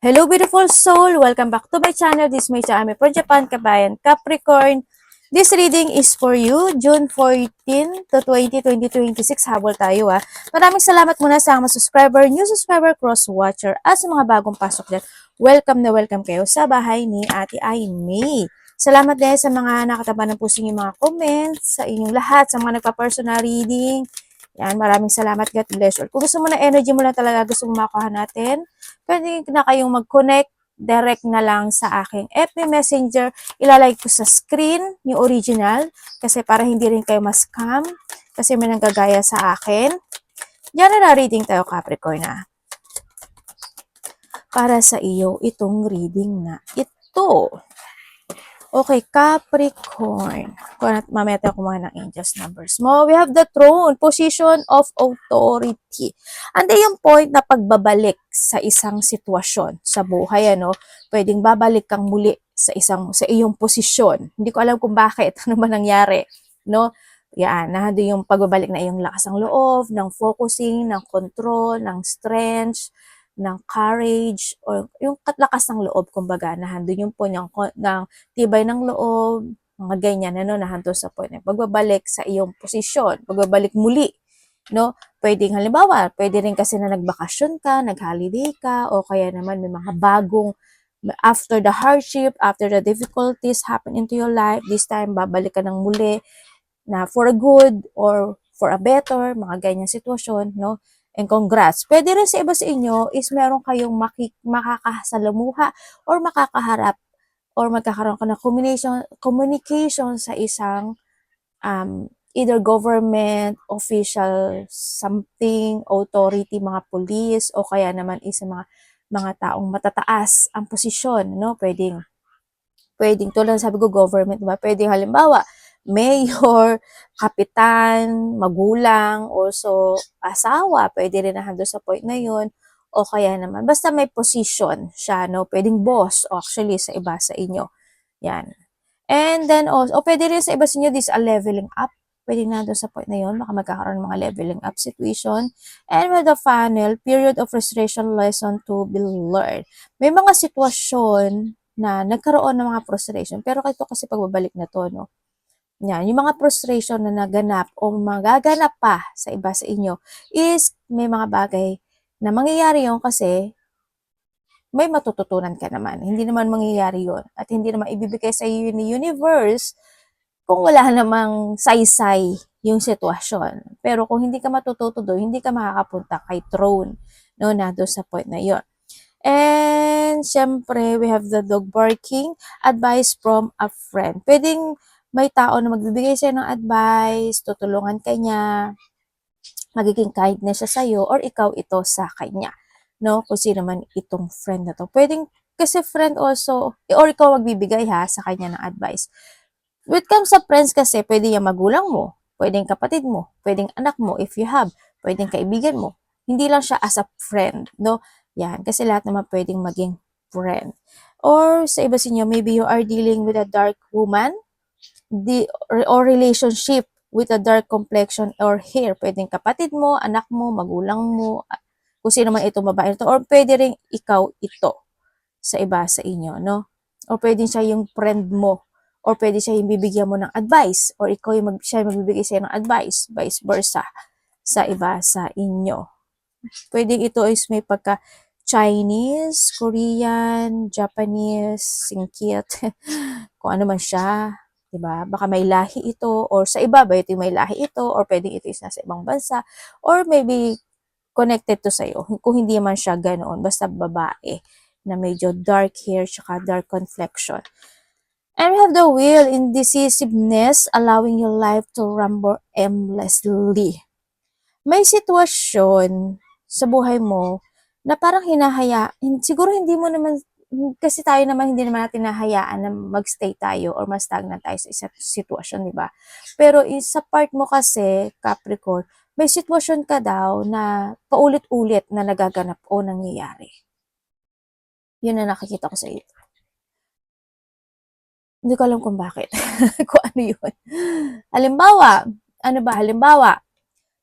Hello beautiful soul! Welcome back to my channel. This is my channel from Japan, Kabayan, Capricorn. This reading is for you, June 14 to 20, 2026. Habol tayo. Maraming salamat muna sa mga subscriber, new subscriber, cross-watcher, at sa mga bagong pasok dyan. Welcome na welcome kayo sa bahay ni Ate Aimee. Salamat din sa mga nakataba ng puso yung mga comments, sa inyong lahat, sa mga nagpa-personal reading. Yan, maraming salamat. God bless you. Kung gusto mo na energy mo lang talaga, gusto mo makuha natin, pwede na kayong mag-connect direct na lang sa aking FB Messenger. Ilalagay ko sa screen yung original kasi para hindi rin kayo ma-scam kasi may nanggagaya sa akin. Diyan na reading tayo, Capricorn na. Para sa iyo itong reading na ito. Okay, Capricorn. Mamaya tayo kumuha ng angels numbers mo. We have the throne, position of authority. Ande yung point na pagbabalik sa isang sitwasyon sa buhay, ano? Pwedeng babalik kang muli sa iyong posisyon. Hindi ko alam kung bakit, ano ba nangyari, no? Yan, nandun yung pagbabalik na iyong lakas ng loob, ng focusing, ng control, ng strength, ng courage, or yung lakas ng loob, kumbaga, nandun yung po ng tibay ng loob, mga ganyan, ano, nahanto sa point. Pagbabalik sa iyong posisyon, pagbabalik muli, no? Pwedeng halimbawa, pwede rin kasi na nagbakasyon ka, nag-holiday ka, o kaya naman may mga bagong, after the hardship, after the difficulties happen into your life, this time, babalik ka ng muli, na for a good, or for a better, mga ganyan sitwasyon, no? And congrats. Pwede rin sa iba sa inyo is meron kayong makakasalamuha or makakaharap or magkakaroon ka ng communication sa isang either government, official, something, authority, mga police, o kaya naman isa mga taong matataas ang posisyon, no? Pwedeng tulad sabi ko government, diba? Pwedeng halimbawa, mayor, kapitan, magulang, also asawa, pwede rin na hando sa point na yun, o kaya naman, basta may position siya, no? Pwedeng boss, actually, sa iba sa inyo. Yan. And then also, o pwede rin sa iba sa inyo, this a leveling up. Pwede na doon sa point na yun, baka magkakaroon ng mga leveling up situation. And with the final, period of frustration lesson to be learned. May mga sitwasyon na nagkaroon ng mga frustration, pero ito kasi pagbabalik na to, no? Yan, yung mga frustration na naganap o magaganap pa sa iba sa inyo is may mga bagay na mangyayari yun kasi may matututunan ka naman. Hindi naman mangyayari yun. At hindi naman ibibigay sa iyo ni universe kung wala namang saysay yung sitwasyon. Pero kung hindi ka matututo doon, hindi ka makakapunta kay throne. No, na doon sa point na yun. And, syempre, we have the dog barking. Advice from a friend. Pwedeng may tao na magbibigay sa'yo ng advice, tutulungan ka niya, magiging kindness siya sa'yo, or ikaw ito sa kanya. No? Kung sino man itong friend na to. Pwedeng, kasi friend also, or ikaw magbibigay ha, sa kanya ng advice. When it comes sa friends kasi, pwede yung magulang mo, pwedeng kapatid mo, pwedeng anak mo, if you have, pwedeng kaibigan mo. Hindi lang siya as a friend, no? Yan, kasi lahat naman pwedeng maging friend. Or sa iba sa inyo, maybe you are dealing with a dark woman, or relationship with a dark complexion or hair. Pwedeng kapatid mo, anak mo, magulang mo, kung sino man ito, babae ito, or pwede rin ikaw ito sa iba sa inyo, no? Or pwede siya yung friend mo, or pwede siya yung bibigyan mo ng advice, or ikaw yung siya yung magbibigay sa'yo ng advice, vice versa, sa iba sa inyo. Pwede ito is may pagka Chinese, Korean, Japanese, Singkit, kung ano man siya, diba? Baka may lahi ito, or sa iba ba ito may lahi ito, or pwede ito is nasa ibang bansa, or maybe connected to sa'yo, kung hindi man siya ganoon, basta babae na medyo dark hair, tsaka dark complexion. And we have the will, indecisiveness, allowing your life to rumble aimlessly. May sitwasyon sa buhay mo na parang siguro hindi mo naman, kasi tayo naman hindi naman natin nahayaan na magstay tayo or ma-stagnant tayo sa isang sitwasyon, di ba? Pero sa part mo kasi, Capricorn, may sitwasyon ka daw na paulit-ulit na nagaganap o nangyayari. Yun na nakikita ko sa iyo. Hindi ko alam kung bakit. Kung ano yun. Halimbawa,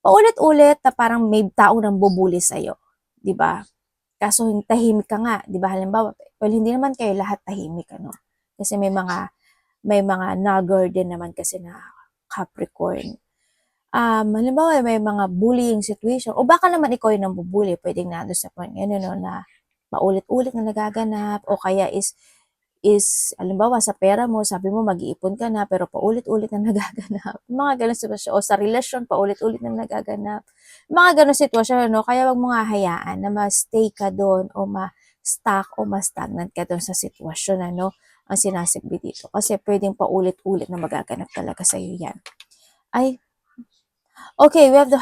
paulit-ulit na parang may taong nang bubuli sa'yo. Diba? Kaso tahimik ka nga, 'di ba? Halimbawa, well, hindi naman kayo lahat tahimik, ano? Kasi may mga nagger din naman kasi na Capricorn. Halimbawa, may mga bullying situation, o baka naman ikaw yung nambubully, pwedeng nandun sa point ngayon, no, na paulit-ulit na nagaganap, o kaya halimbawa, sa pera mo, sabi mo mag-iipon ka na, pero paulit-ulit na nagaganap. Mga ganun sitwasyon, o sa relasyon, paulit-ulit na nagaganap. Mga ganun sitwasyon, no? Kaya wag mo nga hayaan na ma-stay ka doon, o ma-stuck, o ma-stagnant ka doon sa sitwasyon, ano, ang sinasabi dito. Kasi pwedeng paulit-ulit na magaganap talaga sa'yo yan. Ay, okay, we have the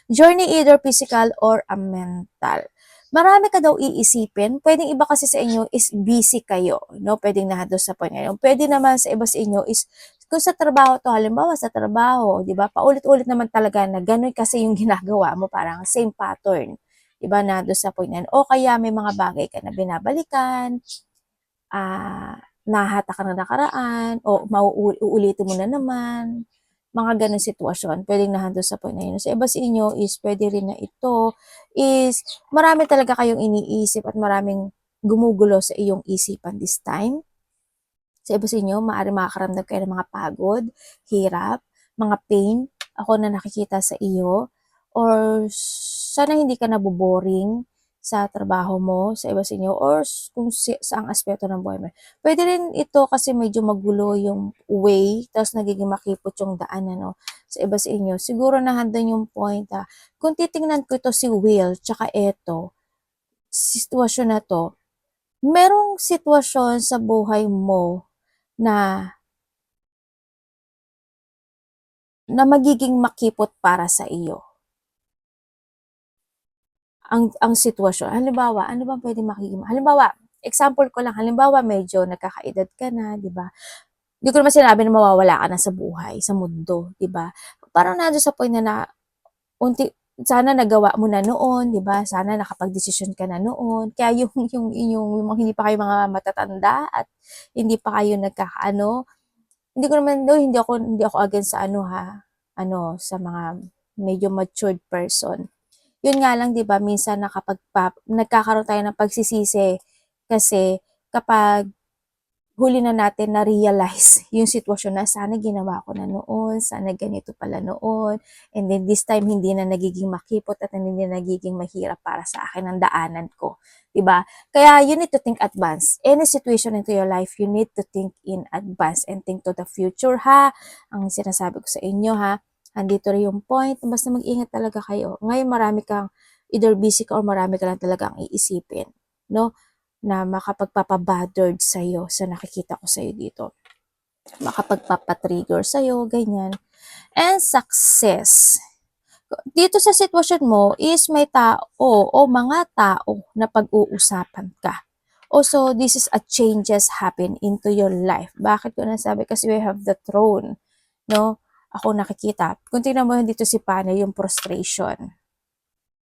journey, either physical or a mental. Marami ka daw iisipin. Pwedeng iba kasi sa inyo is busy kayo, no? Pwedeng nahado sa point ngayon. Pwede naman sa iba sa inyo is kung sa trabaho to, halimbawa sa trabaho, 'di ba? Paulit-ulit naman talaga na ganun kasi yung ginagawa mo, parang same pattern. 'Di ba? Nahado sa point ngayon. O kaya may mga bagay ka na binabalikan, nahata ka na nakaraan, o uulitin mo na naman, mga ganun sitwasyon, pwedeng nandun sa point na yun. Sa iba sa inyo is pwede rin na ito is marami talaga kayong iniisip at maraming gumugulo sa iyong isipan this time. Sa iba sa inyo, maaaring makakaramdam kayo ng mga pagod, hirap, mga pain, ako na nakikita sa iyo, or sana hindi ka naboboring sa trabaho mo, sa iba sa inyo, or kung saang aspeto ng buhay mo. Pwede rin ito kasi medyo magulo yung way, tapos nagiging makipot yung daan, ano, sa iba sa inyo. Siguro na handang yung point, kung titingnan ko ito si Will, tsaka ito, sitwasyon na to, merong sitwasyon sa buhay mo na magiging makipot para sa iyo. Ang sitwasyon. Halimbawa, ano bang pwedeng makiging, halimbawa, example ko lang, halimbawa medyo nagkakaedad ka na, 'di ba? Hindi ko naman sinabi na mawawala ka na sa buhay, sa mundo, 'di ba? Parang nando'n sa point na unti sana nagawa mo na noon, 'di ba? Sana nakapagdesisyon ka na noon. Kaya yung mga hindi pa kayo mga matatanda at hindi pa kayo nagkakaano, hindi ko naman, no, hindi ako against sa ano, ano, sa mga medyo matured person. Yun nga lang, 'di ba, minsan nagkakaroon tayo ng pagsisisi kasi kapag huli na natin na-realize yung sitwasyon na sana ginawa ko na noon, sana ganito pala noon, and then this time hindi na nagiging makipot at hindi na nagiging mahirap para sa akin ang daanan ko, 'di ba? Kaya you need to think advance. Any situation into your life, you need to think in advance and think to the future, ha? Ang sinasabi ko sa inyo, ha? Andito rin yung point, basta mag-ingat talaga kayo. Ngayon marami kang, either busy ka or marami ka lang talagang iisipin, no? Na makapagpapabothered sa'yo sa nakikita ko sa'yo dito. Makapagpapatrigger sa'yo, ganyan. And success. Dito sa sitwasyon mo is may tao o mga tao na pag-uusapan ka. Also, this is a changes happen into your life. Bakit ko nasabi? Kasi we have the throne. No? Ako nakikita. Kung tingnan mo dito si Pana, yung frustration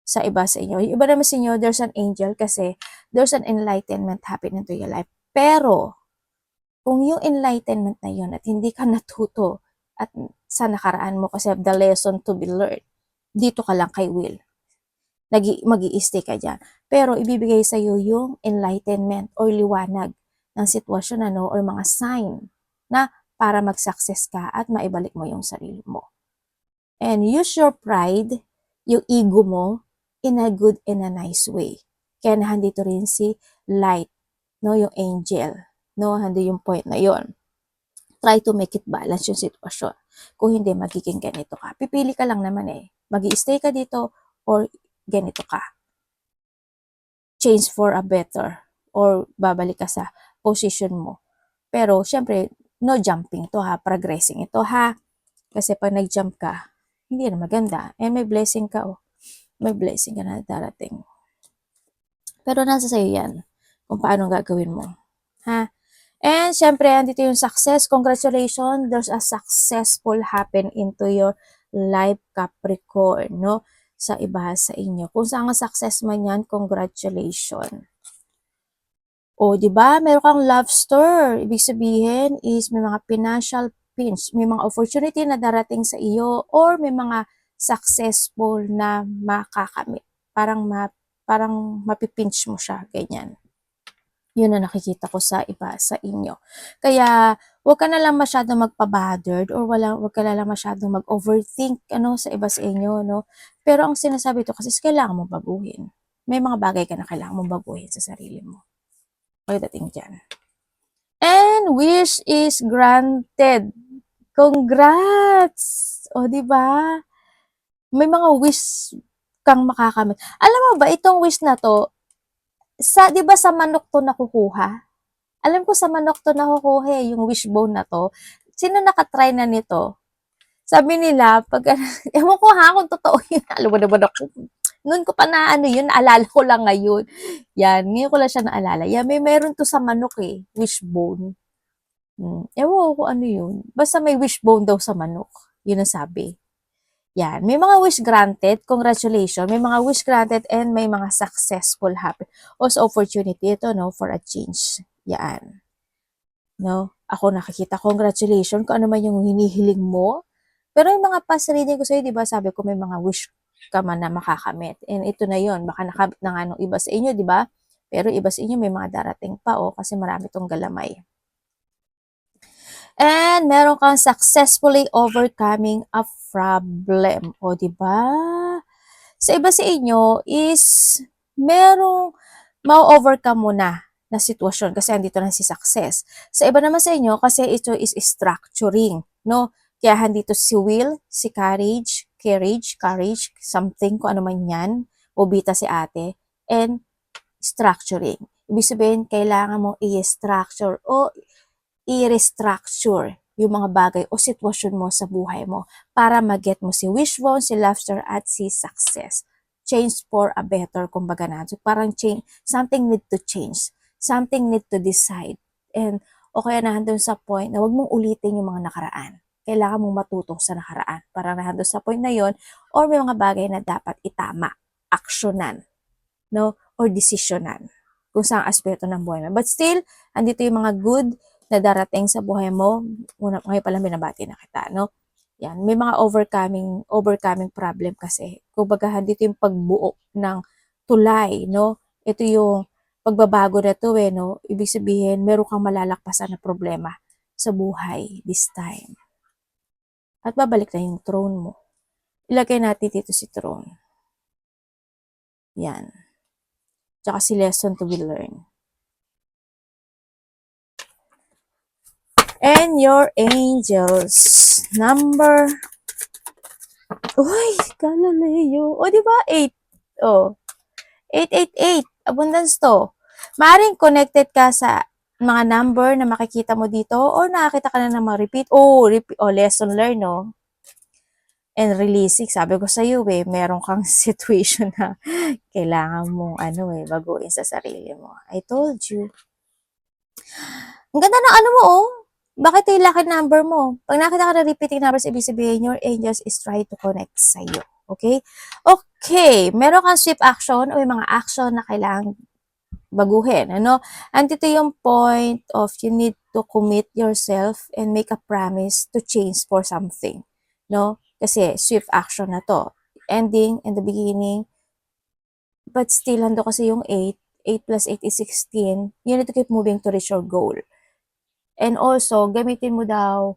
sa iba sa inyo. Yung iba naman sa inyo, there's an angel kasi there's an enlightenment happen into your life. Pero, kung yung enlightenment na yun at hindi ka natuto at sa nakaraan mo kasi the lesson to be learned, dito ka lang kay Will. Mag-i-stay ka dyan. Pero, ibibigay sa iyo yung enlightenment or liwanag ng sitwasyon, ano, or mga sign na para mag-success ka at maibalik mo yung sarili mo. And use your pride, yung ego mo, in a good and a nice way. Kaya nandito rin si light, no, yung angel, no, hando yung point na yon. Try to make it balance yung sitwasyon. Kung hindi, magiging ganito ka. Pipili ka lang naman eh. Mag-i-stay ka dito or ganito ka. Change for a better or babalik ka sa position mo. Pero, syempre, no jumping to, ha. Progressing ito, ha. Kasi pag nag-jump ka, hindi na maganda. And may blessing ka, oh. May blessing ka na darating. Pero nasa sa'yo yan, kung paano gagawin mo. Ha? And syempre, andito yung success. Congratulations, there's a successful happen into your life, Capricorn, no? Sa iba sa inyo. Kung saan ang success man yan, congratulations. O, di ba? Meron kang love story. Ibig sabihin is may mga financial pinch, may mga opportunity na darating sa iyo, or may mga successful na makakamit. Parang parang mapipinch mo siya, ganyan. Yun ang nakikita ko sa iba sa inyo. Kaya, huwag ka na lang masyadong magpa-bothered or huwag ka na lang masyadong mag-overthink sa iba sa inyo, no? Pero ang sinasabi ko kasi is kailangan mong baguhin. May mga bagay ka na kailangan mong baguhin sa sarili mo. Pagdating dyan. And wish is granted. Congrats! O, di ba? May mga wish kang makakamit. Alam mo ba, itong wish na to, di ba sa manok to nakukuha? Alam ko sa manok to nakukuha yung wishbone na to. Sino nakatry na nito? Sabi nila, ewan ko ha, kung totoo yun. Alam mo naman ako. Noon ko pa na yun, naalala ko lang ngayon. Yan, ngayon ko lang siya naalala. Yan, meron to sa manok wishbone. Ewan ko ano yun. Basta may wishbone daw sa manok. Yun ang sabi. Yan. May mga wish granted. Congratulations. May mga wish granted and may mga successful happen. Also, opportunity ito, no, for a change. Yan. No? Ako nakikita. Congratulations kung ano man yung hinihiling mo. Pero yung mga past reading ko sa'yo, di ba, sabi ko may mga wish ka man na makakamit. And ito na yon, baka nakamit na nga nung iba sa inyo, di ba? Pero iba sa inyo may mga darating pa, kasi marami tong galamay. And meron kang successfully overcoming a problem. O, di ba? Sa iba sa inyo is merong ma-overcome mo na sitwasyon kasi andito na si success. Sa iba naman sa inyo kasi ito is structuring, no? Kaya andito si will, si courage, something, kung ano man yan, ubita si ate, and structuring. Ibig sabihin, kailangan mo i-structure o i-restructure yung mga bagay o sitwasyon mo sa buhay mo para mag-get mo si wishbone, si laughter, at si success. Change for a better, kumbaga na. So, parang change, something need to change. Something need to decide. And, o kaya nahandun sa point na wag mong ulitin yung mga nakaraan. Kailangan mong matuto sa nakaraan. Para nahandun sa point na yon or may mga bagay na dapat itama, aksyonan, no? Or desisyonan kung saan aspeto ng buhay mo. But still, andito yung mga good na darating sa buhay mo. Ngayon pala binabati na kita, no? Yan, may mga overcoming problem kasi. Kumbaga, dito yung pagbuo ng tulay, no? Ito yung pagbabago na to, no? Ibig sabihin, meron kang malalakpasan na problema sa buhay this time. At babalik na yung throne mo. Ilagay natin dito si throne. Yan. Tsaka si lesson to be learned. And your angels. Number. Uy, Galileo. O, di ba? 8. O. 888. Abundance to. Maring connected ka sa mga number na makikita mo dito o nakakita ka na ng mga repeat. Lesson learned, no? And releasing. Sabi ko sa iyo, meron kang situation na kailangan mong baguhin sa sarili mo. I told you. Ang ganda ng mo, Bakit yung lucky number mo? Pag nakita ka ng repeating numbers, ibig sabihin, your angels is trying to connect sa iyo. Okay? Okay. Meron kang swift action o yung mga action na kailangan baguhin. Andito yung point of you need to commit yourself and make a promise to change for something. No? Kasi swift action na to. Ending and the beginning. But still, hando kasi yung 8. 8 plus 8 is 16. You need to keep moving to reach your goal. And also, gamitin mo daw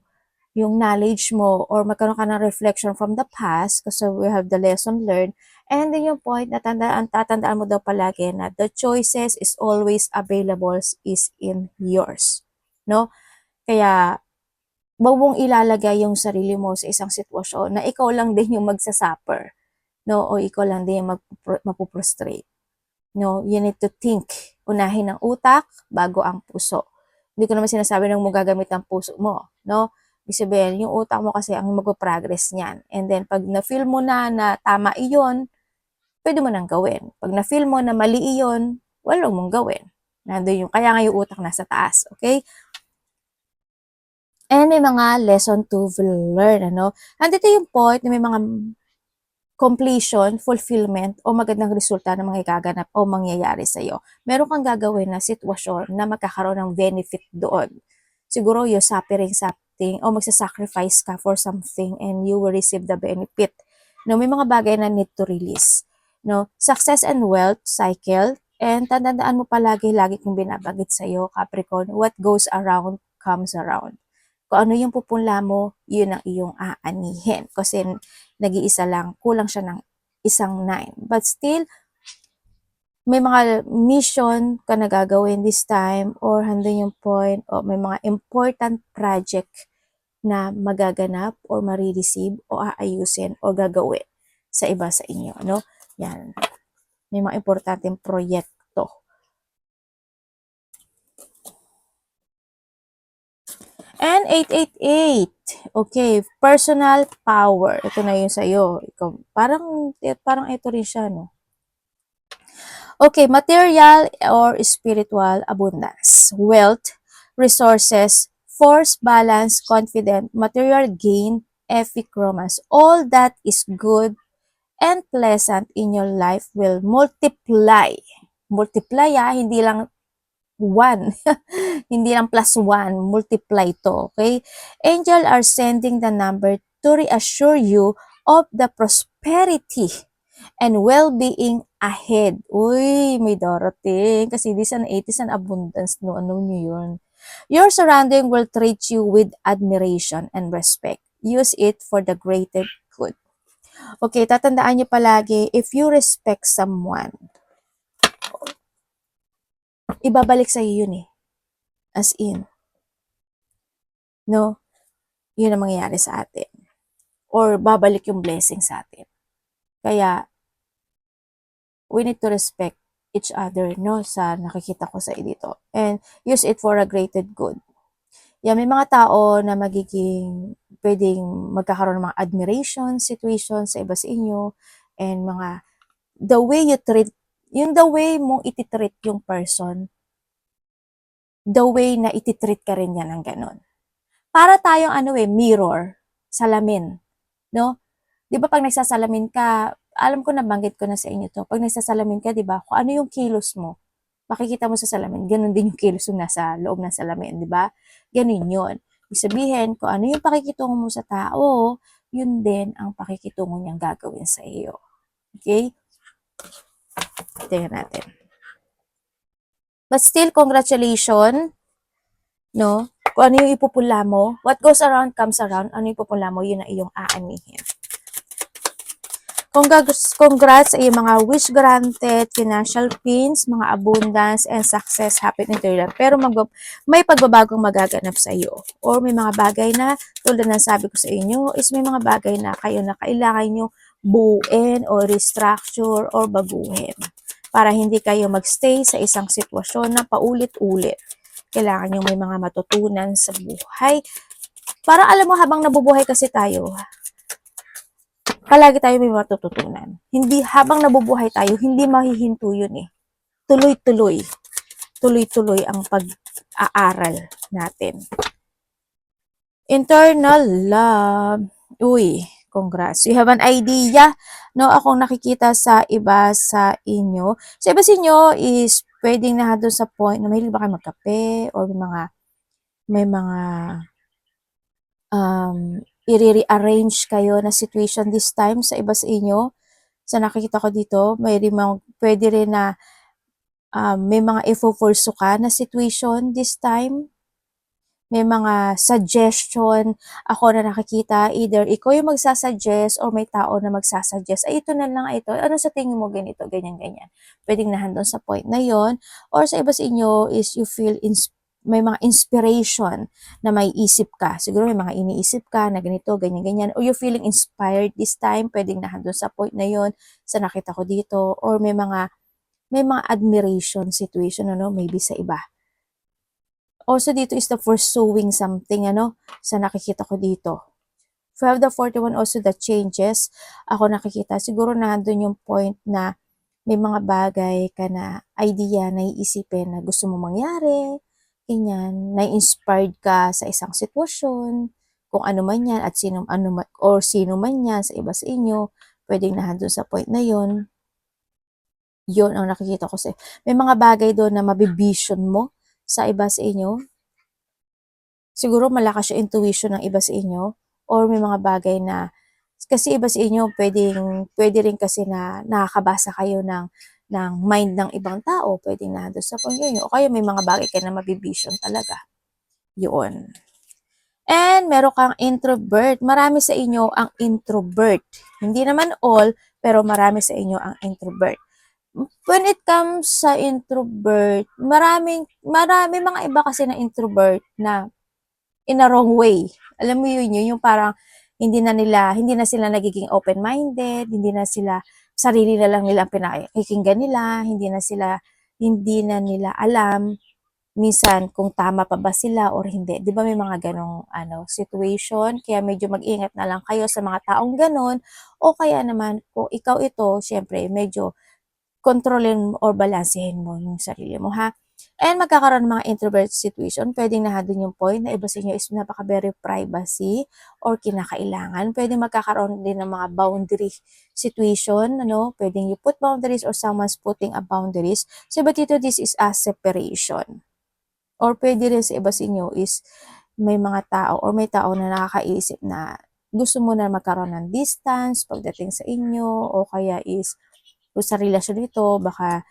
yung knowledge mo or magkaroon ka ng reflection from the past kasi we have the lesson learned. And then yung point na tatandaan mo daw palagi na the choices is always available is in yours. No? Kaya, wag mong ilalagay yung sarili mo sa isang sitwasyon na ikaw lang din yung magsasuffer. No? O ikaw lang din yung mapuprostrate. No? You need to think. Unahin ang utak bago ang puso. Hindi ko naman sinasabi na mo gagamit ang puso mo, no? Ibig sabihin, yung utak mo kasi ang magpo-progress niyan. And then, pag na-feel mo na tama iyon, pwede mo nang gawin. Pag na-feel mo na mali iyon, wala mong gawin. Nandun kaya nga yung utak nasa taas, okay? And may mga lesson to learn, Andito yung point na may mga completion, fulfillment, o magandang resulta na mga gaganap o mangyayari sa iyo. Meron kang gagawin na sitwasyon na magkakaroon ng benefit doon. Siguro you're suffering something o magsasacrifice ka for something and you will receive the benefit. May mga bagay na need to release. no? Success and wealth cycle. And tandaan mo palagi, lagi kong binabagit sa'yo, Capricorn, what goes around comes around. Kung ano yung pupunla mo, yun ang iyong aanihin. Kasi nag-iisa lang, kulang siya ng isang 9. But still, may mga mission ka na gagawin this time or handun yung point o may mga important project na magaganap or marireceive o aayusin o gagawin sa iba sa inyo, no? Yan. May mga importanteng proyekto. And 888. Okay, personal power. Ito na yun sa'yo. Ikaw, parang ito rin siya, no? Okay, material or spiritual abundance, wealth, resources, force, balance, confident, material gain, epic romance. All that is good and pleasant in your life will multiply. Multiply hindi lang 1. Hindi lang +1. Multiply to, okay? Angel are sending the number to reassure you of the prosperity and well-being ahead. Uy, may darating. Kasi this an 80s an abundance. No, ano nyo yun? Your surrounding will treat you with admiration and respect. Use it for the greater good. Okay, tatandaan nyo palagi, if you respect someone, ibabalik sa iyo yun eh. As in. No? Yun ang mangyayari sa atin. Or babalik yung blessing sa atin. Kaya, we need to respect each other, no? Sa nakikita ko sa dito. And use it for a greater good. Yan, may mga tao na pwedeng magkakaroon ng mga admiration situations sa iba sa inyo. And the way you treat, the way mong ititreat yung person, the way na ititreat ka rin yan ng ganon. Para tayong mirror, salamin, no? 'Di ba pag nagsasalamin ka, alam ko nabanggit ko na sa inyo to. Pag nagsasalamin ka, 'di ba? Kung ano yung kilos mo, makikita mo sa salamin, ganun din yung kilos yung nasa loob ng salamin, 'di ba? Ganun 'yun. Ibig sabihin, kung ano yung pakikitungo mo sa tao, yun din ang pakikitungo niyang gagawin sa iyo. Okay? Tingnan natin. But still, congratulations, no? Kung ano yung ipupula mo, what goes around comes around, ano yung ipupula mo, yun ang iyong aanihin. Congrats sa iyong mga wish granted, financial pins, mga abundance, and success, happy interior. Pero may pagbabagong magaganap sa iyo. Or may mga bagay na, tulad ng sabi ko sa inyo, is may mga bagay na kayo na kailangan nyo buuin or restructure or baguhin. Para hindi kayo magstay sa isang sitwasyon na paulit-ulit. Kailangan nyo may mga matutunan sa buhay. Para alam mo, habang nabubuhay kasi tayo, palagi tayo may matututunan. Hindi, habang nabubuhay tayo, hindi mahihinto yun eh. Tuloy-tuloy. Tuloy-tuloy ang pag-aaral natin. Internal love. Uy, congrats. You have an idea, no? Akong nakikita sa iba sa inyo. Sa iba sa inyo is pwedeng na doon sa point na mahilig ba kayo magkape or may mga i-rearrange kayo na situation this time sa iba sa inyo. Sa nakikita ko dito, pwede rin na may mga ifo-forso ka na situation this time. May mga suggestion ako na nakikita, either ikaw yung magsasuggest or may tao na magsasuggest, ay ito na lang, ito, ano sa tingin mo ganito, ganyan, ganyan. Pwedeng nahandon sa point na yon. Or sa iba sa inyo is you feel may mga inspiration na may isip ka. Siguro may mga iniisip ka na ganito, ganyan, ganyan. Or you feeling inspired this time, pwedeng nahandon sa point na yon sa nakita ko dito. Or may mga admiration situation, maybe sa iba. Also, dito is the pursuing something, sa nakikita ko dito. If you have the 41, also the changes, ako nakikita, siguro nandun yung point na may mga bagay ka na idea na iisipin na gusto mo mangyari, ganyan, na-inspired ka sa isang sitwasyon, kung ano man yan, at sino man yan sa iba sa inyo, pwedeng nandun sa point na yon. Yun ang nakikita ko sa may mga bagay doon na mabivision mo sa iba sa inyo. Siguro malakas yung intuition ng iba sa inyo or may mga bagay na Kasi iba sa inyo, pwede rin kasi na nakakabasa kayo ng mind ng ibang tao, pwedeng nandun sa point nyo, o kaya may mga bagay kayo na mabivision talaga. Yun. And meron kang introvert. Marami sa inyo ang introvert. Hindi naman all, pero marami sa inyo ang introvert. When it comes sa introvert, marami mga iba kasi na introvert na in a wrong way. Alam mo yung parang hindi na sila nagiging open-minded, hindi na sila, sarili na lang nila ang pinakikinggan nila, hindi na nila alam minsan kung tama pa ba sila or hindi. 'Di ba may mga ganong situation? Kaya medyo mag-ingat na lang kayo sa mga taong ganon, o kaya naman kung ikaw ito, syempre medyo kontrolin or balansehin mo yung sarili mo, ha? And magkakaroon ng mga introvert situation, pwedeng nandun yung point na iba sa inyo is napaka very privacy or kinakailangan. Pwedeng magkakaroon din ng mga boundary situation, pwedeng you put boundaries or someone's putting a boundaries. So, but dito, this is a separation. Or pwede rin sa iba sa inyo is may mga tao or may tao na nakakaisip na gusto mo na magkaroon ng distance pagdating sa inyo, o kaya is kung sa relasyon ito, baka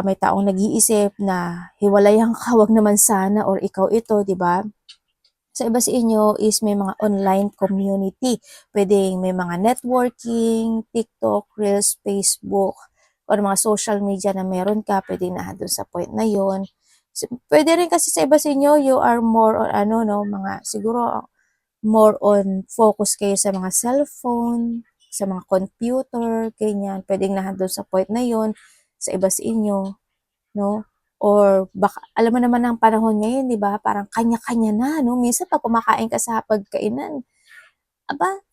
may taong nag-iisip na hiwalayan ka, wag naman sana, or ikaw ito, di ba? Sa iba sa inyo is may mga online community. Pwedeng may mga networking, TikTok, Reels, Facebook, or mga social media na meron ka, pwedeng doon sa point na yon. Pwede rin kasi sa iba sa inyo, you are more on mga siguro more on focus kayo sa mga cellphone, sa mga computer, ganyan. Pwedeng doon sa point na yon sa iba sa inyo, no? Or baka, alam mo naman ang panahon ngayon, di ba? Parang kanya-kanya na, no? Minsan pag kumakain ka sa pagkainan, aba,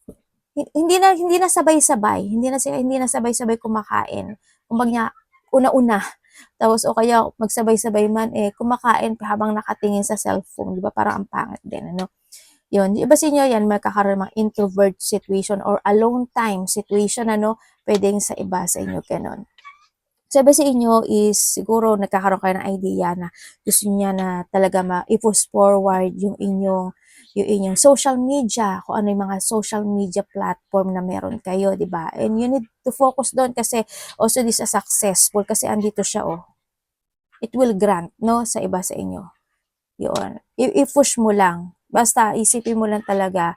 hindi na sabay-sabay, hindi na sabay-sabay kumakain. Kumbaga, una-una. Tapos o kaya magsabay-sabay man kumakain habang nakatingin sa cellphone, di ba? Parang ang pangit din, ano? Yun, iba sa inyo yan, magkakaroon ng introvert situation or alone time situation, pwedeng sa iba sa inyo ganon. Sabi sa inyo is siguro nagkakaroon kayo ng idea na gusto niya na talaga i-push forward yung inyong social media, kung ano yung mga social media platform na meron kayo, di ba? And you need to focus doon kasi also this is successful kasi andito siya, oh. It will grant, no, sa iba sa inyo. Yun. I-push mo lang. Basta isipin mo lang talaga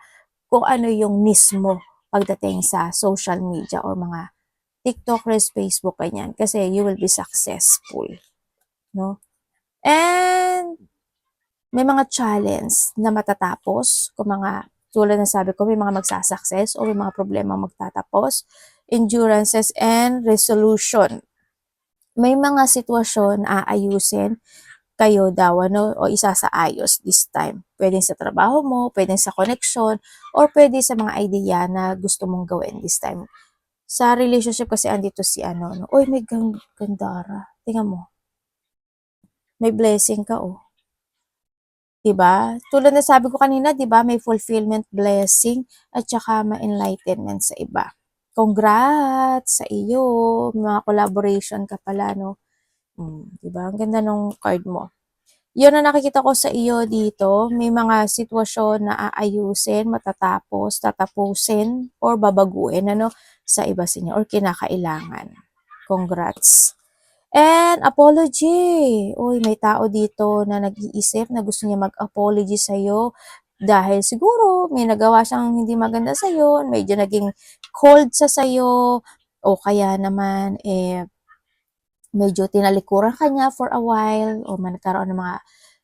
kung ano yung mismo pagdating sa social media or mga TikTok, Reels, Facebook, ganyan. Kasi you will be successful. No? And may mga challenge na matatapos. Kung tulad na sabi ko, may mga magsasucess o may mga problema magtatapos. Endurances and resolution. May mga sitwasyon na aayusin kayo daw, o isasaayos this time. Pwede sa trabaho mo, pwede sa connection, or pwede sa mga idea na gusto mong gawin this time. Sa relationship kasi andito si uy, may gandara. Tingnan mo. May blessing ka, oh. 'Di ba? Tulad na sabi ko kanina, 'di ba, may fulfillment blessing at saka ma-enlightenment sa iba. Congrats sa iyo. Mga collaboration ka pala, no? 'Di ba? Ang ganda ng card mo. Yun ang nakikita ko sa iyo dito. May mga sitwasyon na aayusin, matatapos, tatapusin, or babaguhin, sa iba sa inyo, or kinakailangan. Congrats. And apology. Uy, may tao dito na nag-iisip na gusto niya mag-apology sa'yo dahil siguro may nagawa siyang hindi maganda sa'yo, medyo naging cold sa sa'yo, o kaya naman, medyo tinalikuran ka niya for a while, o nagkaroon ng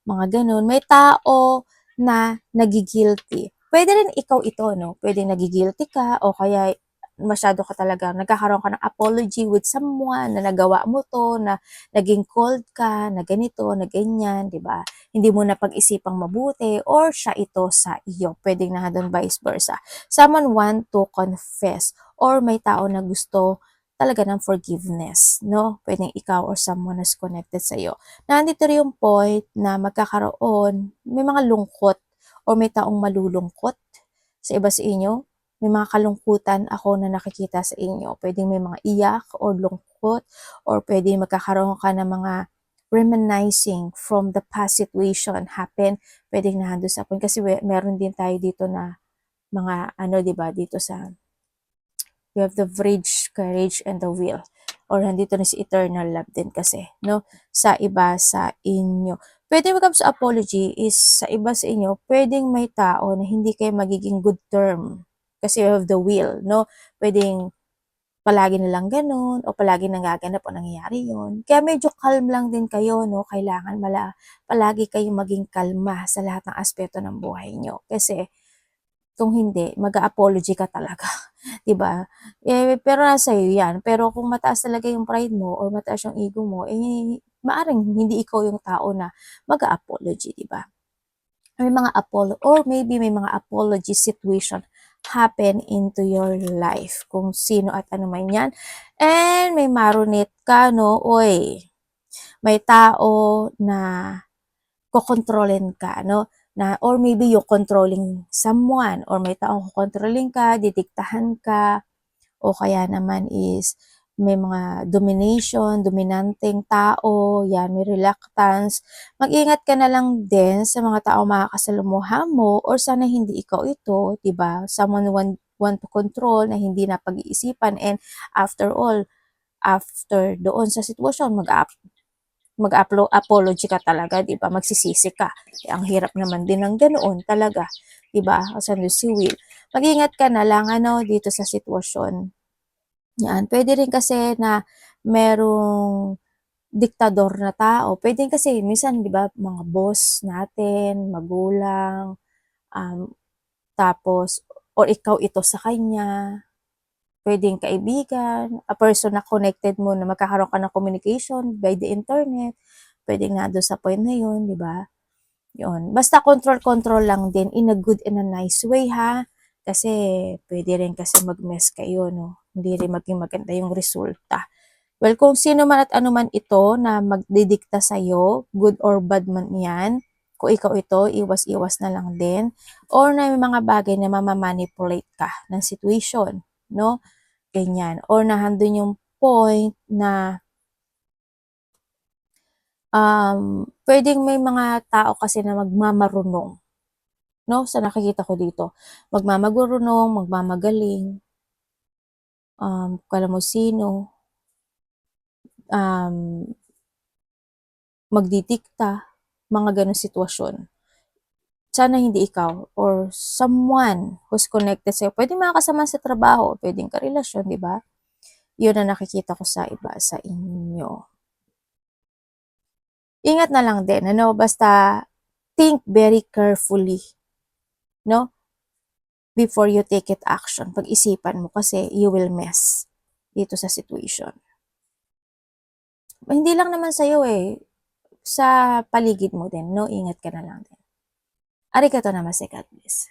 mga ganun. May tao na nagigilty. Pwede rin ikaw ito, no? Pwede nagigilty ka, o kaya masyado ka talaga, nagkakaroon ka ng apology with someone na nagawa mo to, na naging cold ka, na ganito, na ganyan, di ba? Hindi mo na pag-isipang mabuti, or siya ito sa iyo. Pwedeng na doon vice versa. Someone want to confess, or may tao na gusto talaga ng forgiveness, no? Pwedeng ikaw or someone is connected sa iyo. Nandito rin yung point na magkakaroon, may mga lungkot, or may taong malulungkot sa iba sa inyo. May mga kalungkutan ako na nakikita sa inyo. Pwedeng may mga iyak or lungkot, or pwedeng magkakaroon ka ng mga reminiscing from the past situation happen. Pwedeng nandun sa point kasi meron din tayo dito na mga ano, 'di ba, dito sa you have the bridge, courage, and the will. Or nandito na si eternal love din kasi, no? Sa iba sa inyo. Pwede when it comes to apology is sa iba sa inyo, pwedeng may tao na hindi kayo magiging good term. Kasi you have the will, no? Pwedeng palagi na lang ganun, o palagi nagaganap o nangyayari yun. Kaya medyo calm lang din kayo, no? Kailangan palagi kayong maging kalma sa lahat ng aspeto ng buhay nyo. Kasi, kung hindi, mag-apology ka talaga. 'Di ba? Pero nasa iyo 'yan. Pero kung mataas talaga yung pride mo or mataas yung ego mo, maaring hindi ikaw yung tao na mag-a-apology, 'di ba? May mga or maybe may mga apology situation happen into your life. Kung sino at ano man 'yan. And may marinate ka, no? Oy, may tao na kokontrolin ka, no? Na, or maybe you're controlling someone, or may taong kokontrolin ka, didiktahan ka, o kaya naman is may mga dominanteng tao, yan, may reluctance. Mag-ingat ka na lang din sa mga tao makakasalumuha mo, or sana hindi ikaw ito, 'di ba? Someone want to control na hindi na pag-iisipan, and after all, after doon sa sitwasyon, mag-apology ka talaga, 'di ba? Magsisisi ka. Ang hirap naman din ng ganoon talaga, 'di ba? Kasi si Will. Mag-ingat ka na lang ano dito sa sitwasyon. Yan, pwede rin kasi na merong diktador na tao. Pwede kasi minsan 'di ba mga boss natin, magulang, um, tapos or ikaw ito sa kanya, pwedeng kaibigan, a person na connected mo na magkakaroon ka ng communication by the internet, pwede nga doon sa point na yun, di ba? Yun. Basta control lang din in a good and a nice way, ha? Kasi pwede rin kasi mag-mess kayo, no? Hindi rin maging maganda yung resulta. Well, kung sino man at ano man ito na magdidikta sa'yo, good or bad man yan, kung ikaw ito, iwas-iwas na lang din. Or na may mga bagay na mamamanipulate ka ng situation, no? Ganyan. Or nahandun yung point na pwedeng may mga tao kasi na magmamarunong, no? Sa nakikita ko dito. Magmamagurunong, magmamagaling, kala mo sino, um, magdidikta, mga ganong sitwasyon. Sana hindi ikaw or someone who's connected sa'yo. Pwede mga kasama sa trabaho, pwedeng karelasyon, di ba? Yun ang nakikita ko sa iba sa inyo. Ingat na lang din, ano, basta think very carefully, no? Before you take it action. Pag-isipan mo kasi you will mess dito sa situation. Hindi lang naman sa'yo eh, sa paligid mo din, no? Ingat ka na lang din. Arigato namaste, God bless.